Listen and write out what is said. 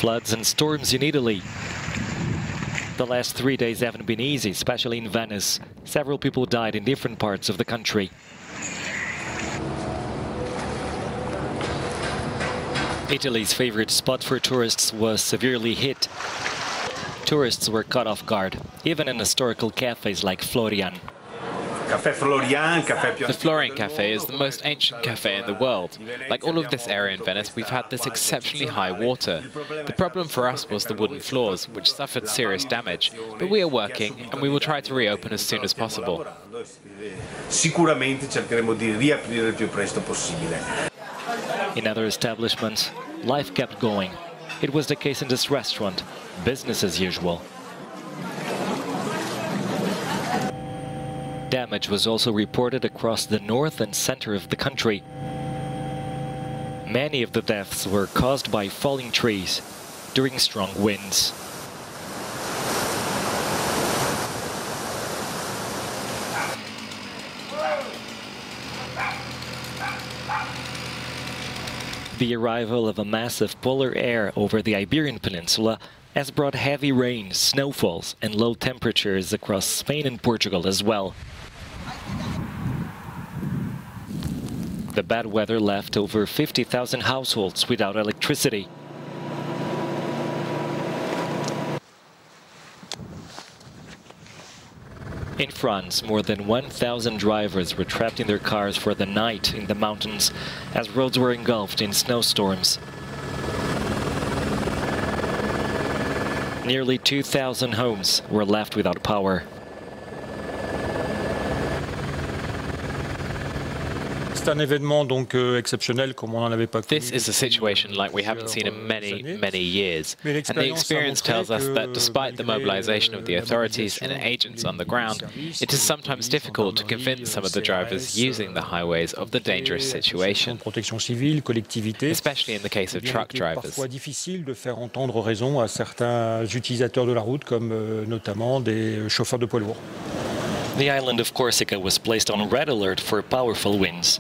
floods and storms in Italy. The last 3 days haven't been easy, especially in Venice. Several people died in different parts of the country. Italy's favorite spot for tourists was severely hit. Tourists were caught off guard, even in historical cafes like Florian. The Florian Cafe is the most ancient cafe in the world. Like all of this area in Venice, we've had this exceptionally high water. The problem for us was the wooden floors, which suffered serious damage. But we are working, and we will try to reopen as soon as possible. In other establishments, life kept going. It was the case in this restaurant, business as usual. Damage was also reported across the north and center of the country. Many of the deaths were caused by falling trees during strong winds. The arrival of a massive polar air over the Iberian Peninsula has brought heavy rains, snowfalls and low temperatures across Spain and Portugal as well. The bad weather left over 50,000 households without electricity. In France, more than 1,000 drivers were trapped in their cars for the night in the mountains as roads were engulfed in snowstorms. Nearly 2,000 homes were left without power. This is a situation like we haven't seen in many years. And the experience tells us that despite the mobilization of the authorities and agents on the ground, it is sometimes difficult to convince some of the drivers using the highways of the dangerous situation, especially in the case of truck drivers. The island of Corsica was placed on red alert for powerful winds.